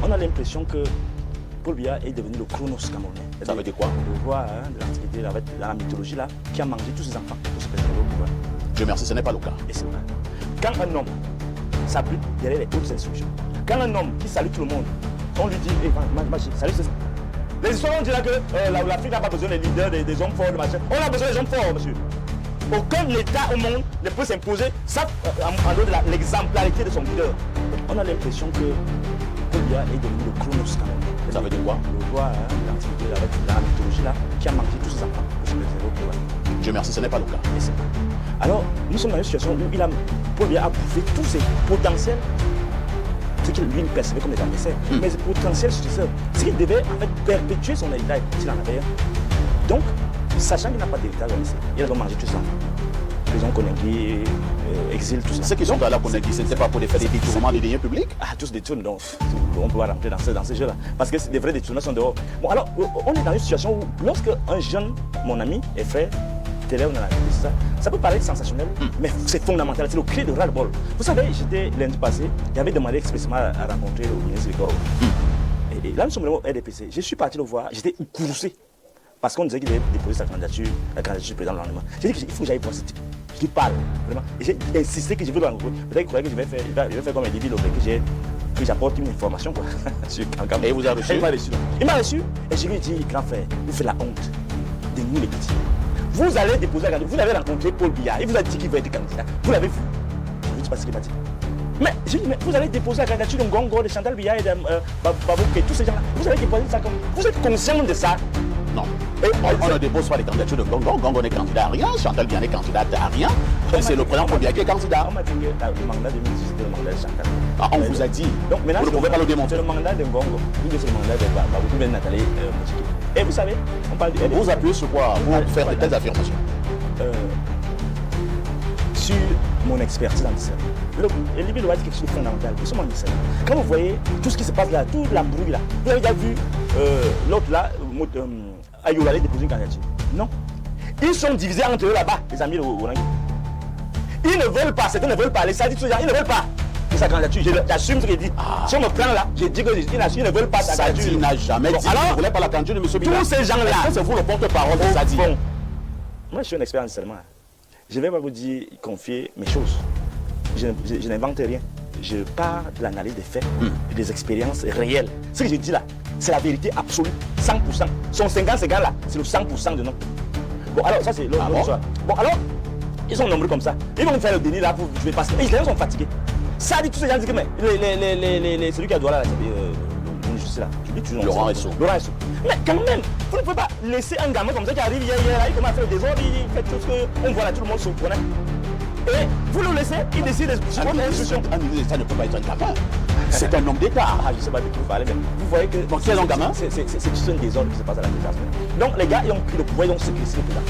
on a l'impression que Paul Biya est devenu le Chronos camerounais. Ça veut dire quoi? Le roi de l'Antiquité, dans la mythologie, là, qui a mangé tous ses enfants pour se préserver au pouvoir. Dieu merci, ce n'est pas le cas. Et c'est vrai. Quand un homme s'applique derrière les hautes instructions, quand un homme qui salue tout le monde, on lui dit, salut, c'est ça. Les histoires vont dire que l'Afrique n'a pas besoin des leaders, des hommes forts, de machin. On a besoin des hommes forts, monsieur. Aucun État au monde ne peut s'imposer, ça en dehors de l'exemplarité de son leader. On a l'impression que Paul Biya est devenu le Chronos camerounais. Ça veut dire quoi? Le roi de l'Antiquité, dans la mythologie, là, qui a mangé tous ses enfants pour se préserver au pouvoir. Dieu merci, ce n'est pas le cas. Et c'est vrai. Alors, nous sommes dans une situation où Paul Biya a bouffé tous ses potentiels, ce qu'il lui percevait comme des adversaires, mais ses potentiels successeurs, ce qu'il devait en fait perpétuer son héritage s'il en avait un. Donc, sachant qu'il n'a pas d'héritage à laisser, il a donc mangé tout ça. Prison Koningui, exil, tout ça. Ceux qui sont à la Koningui, ce n'était pas pour faire des détournements des deniers publics? Ah, tous des détournements, donc on peut rentrer dans ces jeux-là. Parce que des vrais détournements sont dehors. Bon, alors, on est dans une situation où, lorsque un jeune, mon ami et frère, Télé, ça peut paraître sensationnel, mais c'est fondamental, c'est le clé de ras-le-bol. Vous savez, j'étais lundi passé, j'avais demandé expressément à rencontrer le ministre Victor. Et là, nous sommes au RDPC. Je suis parti le voir, j'étais courroucé. Parce qu'on disait qu'il avait déposé sa candidature, la candidature du président de l'environnement. J'ai dit qu'il faut que j'aille voir ce type. Je lui parle, vraiment. Et j'ai insisté que je veux le rencontrer. Peut-être qu'il croyait que je vais faire comme un débile, que j'apporte une information, quoi. Et vous avez reçu? Il m'a reçu. Il m'a reçu. Et je lui ai dit, grand frère, vous faites la honte de nous les petits. Vous allez déposer la candidature. Vous avez rencontré Paul Biya. Il vous a dit qu'il veut être candidat. Vous l'avez vu. Je ne vous dis pas ce qu'il m'a dit. Mais j'ai dit, mais vous allez déposer la candidature de Ngongo, de Chantal Biya et de Babouké, tous ces gens-là. Vous allez déposer ça comme. Vous êtes conscient de ça? Non. On ne dépose pas les candidatures de Ngongo. Ngongo n'est candidat à rien. Chantal Biya n'est candidate à rien. C'est le président Paul Biya qui est candidat. On m'a dit que le mandat de 2018 c'était le mandat de Chantal. Ah, on vous a dit. Donc maintenant, vous ne pouvez pas le démontrer. C'est le mandat de Ngongo. Ou c'est le mandat de Babouké, de Nathalie Moutiki. Et vous savez, on parle de. Vous appuyez sur quoi pour faire de telles affirmations? Sur mon expertise en Israël. Le Libye doit être quelque chose de fondamental. Nous sommes en Israël. Quand vous voyez tout ce qui se passe là, toute la brouille là, vous avez déjà vu l'autre là, Ayoulale déposer une candidature? Non. Ils sont divisés entre eux là-bas, les amis de Ourangi. Ils ne veulent pas, certains ne veulent pas, les sadiques, ils ne veulent pas de sa candidature. J'assume ce qu'il dit. Si on me prend là, j'ai dit qu'ils ne veulent pas sa candidature. Sadi n'a jamais dit qu'il ne voulait pas la candidature de M. Biya. Tous ces gens-là. C'est vous le porte-parole de Sadi. Bon, moi je suis un expert en seulement. Je ne vais pas vous dire, confier mes choses. Je n'invente rien. Je pars de l'analyse des faits, des expériences réelles. Ce que je dis là, c'est la vérité absolue, 100%. Son 50 là, c'est le 100% de nom. Bon, alors ça c'est l'autre chose. Bon, alors, ils sont nombreux comme ça. Ils vont faire le déni là pour jouer parce que les gens sont fatigués. Ça dit tous ces gens disent que mais celui qui a droit là, c'est le justice là. Laurent Esso. Mais quand même, vous ne pouvez pas laisser un gamin comme ça qui arrive hier, il commence à faire le désordre, il fait tout ce qu'on voit là, tout le monde se connaît. Et vous le laissez, il décide de ça ne peut pas être un gamin. C'est un homme d'État. Ah, je ne sais pas de qui vous parlez, mais vous voyez que. Donc, quel est un gamin? C'est tout un désordre qui se passe à la présidence. Donc, les gars, ils ont pris le pouvoir, ils ont séquestré le président.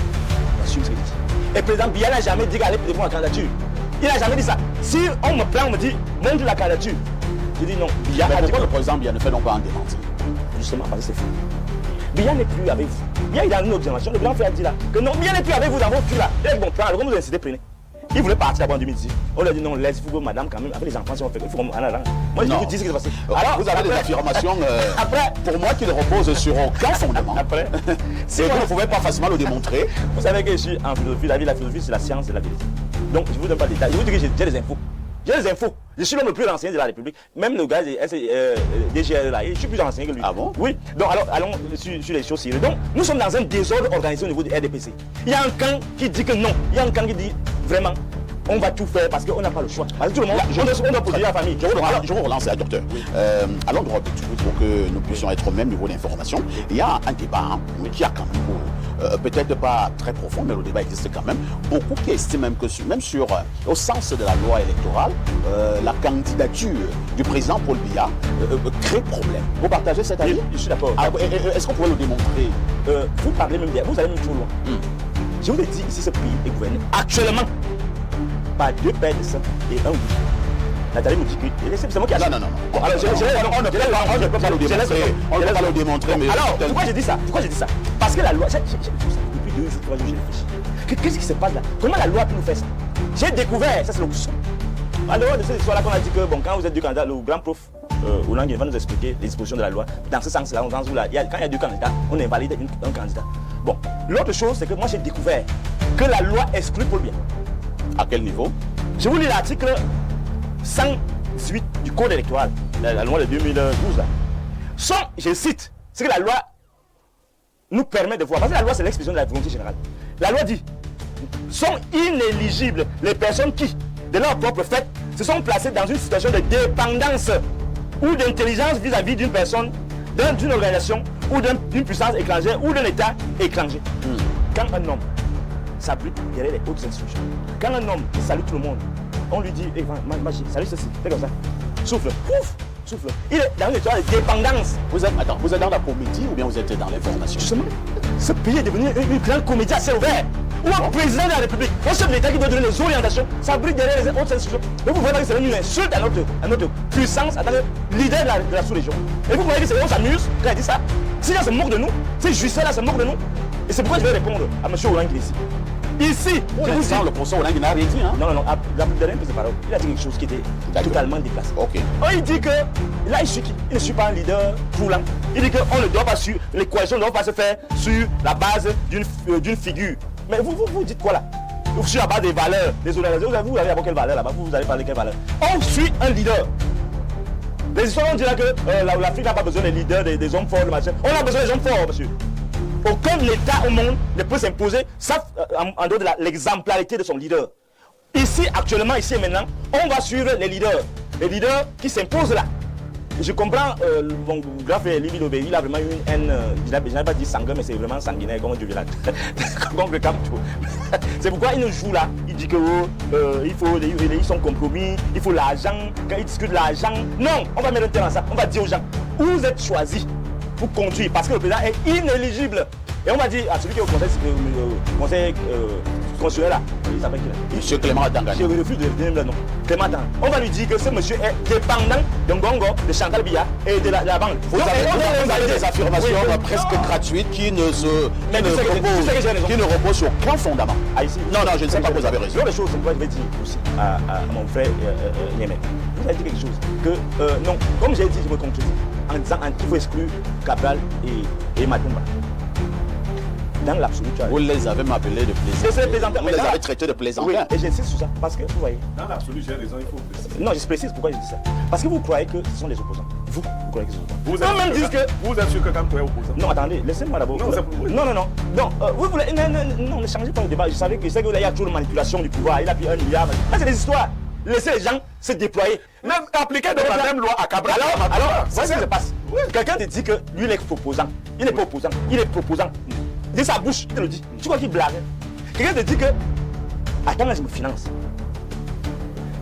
Assume ce qu'il dit. Et le président Biya n'a jamais dit qu'aller devant la candidature. Il n'a jamais dit ça. Si on me prend, on me dit, montre la candidature. Je dis non. Biya a dit que le président Biya ne fait donc pas un démenti. Justement, parce que c'est fou. Biya n'est plus avec vous. Biya est dans une autre génération. Le grand frère dit là que non, Biya n'est plus avec vous dans votre cul là. Et bon, alors, comme vous incitez, prenez. Il voulait partir d'abord en 2010. On lui a dit non, laisse, il faut que madame quand même, avec les enfants, si on fait, il faut qu'on en avant. Moi, je vous dis ce qui s'est passé. Alors, vous avez des affirmations, après, pour moi, qui ne reposent sur aucun fondement. Après, c'est que vous ne pouvez pas facilement le démontrer. Vous savez que je suis en philosophie, la philosophie, c'est la science de la vérité. Donc, je ne vous donne pas de détails. Je vous dis que j'ai des infos. J'ai des infos. Je suis l'homme le plus renseigné de la République. Même le gars DGR là, je suis plus renseigné que lui. Ah bon? Oui. Donc, alors, allons sur les choses sérieuses. Donc, nous sommes dans un désordre organisé au niveau du RDPC. Il y a un camp qui dit que non. Il y a un camp qui dit vraiment. On va tout faire parce qu'on n'a pas le choix. Parce que tout le monde, on doit protéger la famille. Je vous relance, docteur. Oui. Allons droit au but pour que nous puissions être au même niveau d'information. Il y a un débat qui a quand même, peut-être pas très profond, mais le débat existe quand même. Beaucoup qui estiment même que même au sens de la loi électorale, la candidature du président Paul Biya crée problème. Vous partagez cet avis? Je suis d'accord. Est-ce qu'on pourrait le démontrer? Vous parlez même bien, vous allez même trop loin. Je vous ai dit, ici ce pays est gouverné actuellement par deux pères de sang et un oui. Nathalie Moutiki. C'est moi qui a. Non. Bon, alors, on ne peut pas le démontrer. On ne peut pas le démontrer. Mais alors, pourquoi j'ai dit ça? Parce que la loi. Depuis 2 jours, 3 jours, j'ai réfléchi. Qu'est-ce qui se passe là? Comment la loi peut nous faire ça? J'ai découvert, ça c'est le coup. Alors, de cette histoire-là qu'on a dit que bon, quand vous êtes du candidat, le grand prof, Olang va nous expliquer les dispositions de la loi. Dans ce sens-là, quand il y a deux candidats, on invalide un candidat. Bon, l'autre chose, c'est que moi j'ai découvert que la loi exclut Paul Biya. À quel niveau? Je vous lis l'article 118 du Code électoral, la loi de 2012. Là. Je cite, c'est que la loi nous permet de voir. Parce que la loi, c'est l'expression de la volonté générale. La loi dit, sont inéligibles les personnes qui, de leur propre fait, se sont placées dans une situation de dépendance ou d'intelligence vis-à-vis d'une personne, d'une organisation ou d'une puissance étrangère ou d'un État étranger. Quand un homme s'abrite derrière les hautes institutions, quand un homme salue tout le monde, on lui dit, hey, salut ceci, fais comme ça, souffle, ouf, souffle. Il est dans une histoire de dépendance. Vous êtes dans la comédie ou bien vous êtes dans l'information? Justement, ce pays est devenu une grande comédie assez ouverte. Ou un président de la République, un chef de l'État qui doit donner les orientations, s'abrite derrière les autres institutions. Et vous voyez que c'est une insulte à notre puissance en tant que leader de la sous-région. Et vous voyez que c'est on s'amuse quand il dit ça. Si là se moque de nous, ces juifs là se moquent de nous. Et c'est pourquoi je vais répondre à M. Olang ici. Ici, je vous dis, le professeur Olang n'a rien dit. Hein? Non, la dernière prise de parole, il a dit quelque chose qui était totalement déplacé. Ok. Il dit que là, il ne suit pas un leader voulant. Il dit qu'on ne doit pas suivre, les coalitions ne doivent pas se faire sur la base d'une figure. Mais vous dites quoi là? Sur la base des valeurs, des organisations, vous allez avoir quelle valeur là-bas? Vous allez parler de quelle valeur? On suit un leader. Les histoires on dit là que l'Afrique n'a pas besoin des leaders, des hommes forts, machin. On a besoin des hommes forts, monsieur. Aucun État au monde ne peut s'imposer, sauf en dehors de l'exemplarité de son leader. Ici, actuellement, ici et maintenant, on va suivre les leaders qui s'imposent là. Je comprends, mon grand frère Libby Lobé, il a vraiment une haine, je n'ai pas dit sanguin, mais c'est vraiment sanguinaire, comme Dieu village. Contre Camto. C'est pourquoi il nous joue là. Il dit que ils sont compromis, il faut l'argent, quand ils discutent de l'argent. Non, on va mettre un terme à ça. On va dire aux gens, vous êtes choisis pour conduire, parce que le président est inéligible. Et on va dire à celui qui est au conseil constitutionnel là, il s'appelle qui là? Monsieur Clément Atanga. Je refuse de donner le nom. Clément Atanga. On va lui dire que ce monsieur est dépendant de Ngongo, de Chantal Biya et de la banque. Vous avez des affirmations presque gratuites qui ne reposent sur aucun fondament. Non, je ne sais pas que vous avez raison. L'autre chose, c'est quoi je vais dire aussi à mon frère Niémé. Vous avez dit quelque chose que, non, comme j'ai dit, je me contredis en disant qu'il faut exclure Cabral et Matumba. Dans l'absolu, vous les avez appelés de plaisantins. Vous les avez traités de plaisantins. Oui, et j'insiste sur ça parce que vous voyez. Dans l'absolu, j'ai raison, il faut préciser. Non, je précise pourquoi je dis ça. Parce que vous croyez que ce sont les opposants. Vous croyez que ce sont les opposants. Vous êtes sûr que Camto est opposant? Non, attendez, laissez-moi d'abord. Non, vous voulez. Non, ne changez pas le débat. Je savais qu'il y a toujours manipulation du pouvoir. Il a pris 1 milliard. Là, c'est des histoires. Laissez les gens se déployer. Même appliquer de la même loi à Cabral. Alors, voici ce qui se passe. Quelqu'un te dit que lui, il est proposant. Il n'est pas opposant. Il est proposant. De sa bouche, il te le dit. Tu crois qu'il blague? Quelqu'un te dit que attends, là, je me finance.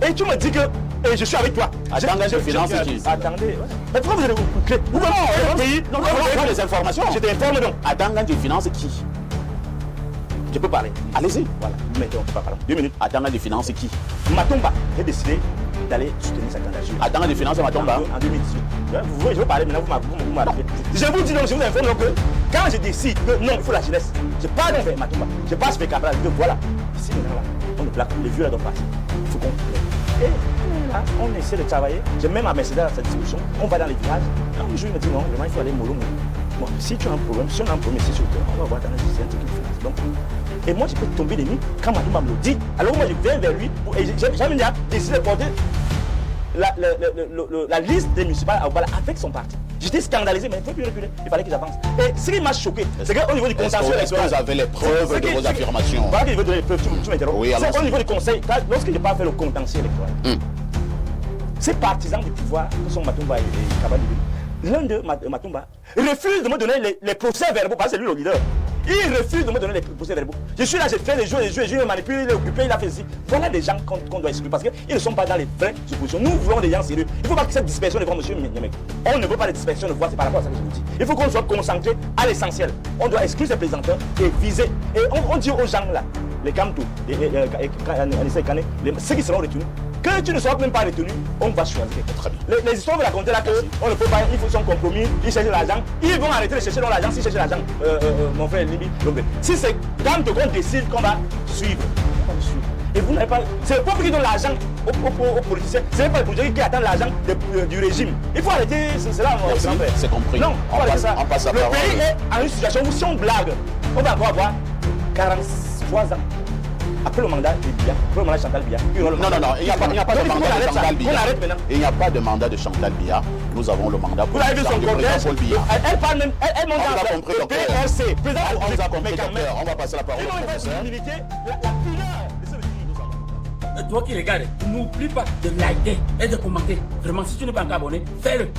Et tu me dis que je suis avec toi. Attends, là, je finance qui? Attendez. Mais pourquoi vous allez vous boucler? Vous connaissez le pays? Non, non, les informations. Je t'informe donc. Attends, là, je finance qui? Je peux parler. Allez-y. Voilà. Mettons, on peut pas parler. 2 minutes. Attends, là, je finance qui? Matumba a décidé d'aller soutenir sa candidature. Attends, là, je finance Matumba. En 2018. Je veux parler maintenant, vous m'arrêtez. Je vous dis donc, je vous informe donc que quand je décide que non, il faut la jeunesse, je pars donc vers Matumba, je passe vers Cabral, que voilà, ici maintenant là, on est plaque, les vieux là doivent passer. Il faut qu'on. Et là, on essaie de travailler. J'ai même à Mercedes à cette discussion, on va dans les villages. Un jour, il me dit non, vraiment, il faut aller mollo. Bon, si tu as un problème, si on a un problème ici sur le terrain, on va voir dans les c'est un truc qui finance. Donc, et moi, je peux tomber des nuits quand Matumba me le dit. Alors, moi, je viens vers lui et j'ai jamais décidé de porter la liste des municipales à Ouattara avec son parti. J'étais scandalisé, mais il ne faut plus reculer. Il fallait que j'avance. Et ce qui m'a choqué, c'est qu'au niveau du consensus électoral. Vous avez les preuves de vos affirmations. Voilà qu'il veut donner les preuves, tu m'interromps. Oui, c'est au niveau du conseil, lorsque je n'ai pas fait le contentieux électoral. Ces partisans du pouvoir, que sont Matumba et Cabral, l'un d'eux, Matumba, refuse de me donner les procès-verbaux, parce que c'est lui le leader. Il refuse de me donner les procès-verbaux. Je suis là, j'ai fait les jeux, il manipule, il est occupé, il a fait ceci. Voilà des gens qu'on doit exclure parce qu'ils ne sont pas dans les vraies oppositions. Nous voulons des gens sérieux. Il ne faut pas que cette dispersion de voix, monsieur Niémé. On ne veut pas de dispersion de voix, c'est par rapport à ça que je vous dis. Il faut qu'on soit concentré à l'essentiel. On doit exclure ces plaisanteurs et viser. Et on dit aux gens là, les Camto, ceux qui seront retenus, que tu ne seras même pas retenu, on va choisir. Très bien. Les histoires de raconter là qu'on ne peut pas, il faut son compromis, ils cherchent l'argent, ils vont arrêter de chercher dans l'argent s'ils cherchent l'argent, mon frère Libby. Donc, si c'est quand on décide qu'on va suivre, on va le suivre. Et vous n'avez pas. C'est le peuple qui donne l'argent aux politiciens. Ce n'est pas le politicien qui attend l'argent du régime. Il faut arrêter cela, mon Merci, grand-père. c'est compris. Non, On arrêter passe- ça. on passe la Le parole. pays est en une situation où si on blague, on va encore avoir 43 ans. Après le mandat de Biya, après le mandat de Chantal Biya. Non, il n'y a pas de mandat de Chantal Biya. On arrête maintenant. Il n'y a pas de mandat de Chantal Biya. Nous avons le mandat Vous avez vu son du président cortège. Paul Biya. Elle parle même. Elle monte On en vous a fait. compris, Le docteur. PRC. Président On vous a compris, mais quand même. docteur. On va passer la parole Sinon, au il va professeur. limiter la pudeur de ce pays. Toi qui regardes, n'oublie pas de liker et de commenter. Vraiment, si tu n'es pas encore abonné, fais-le.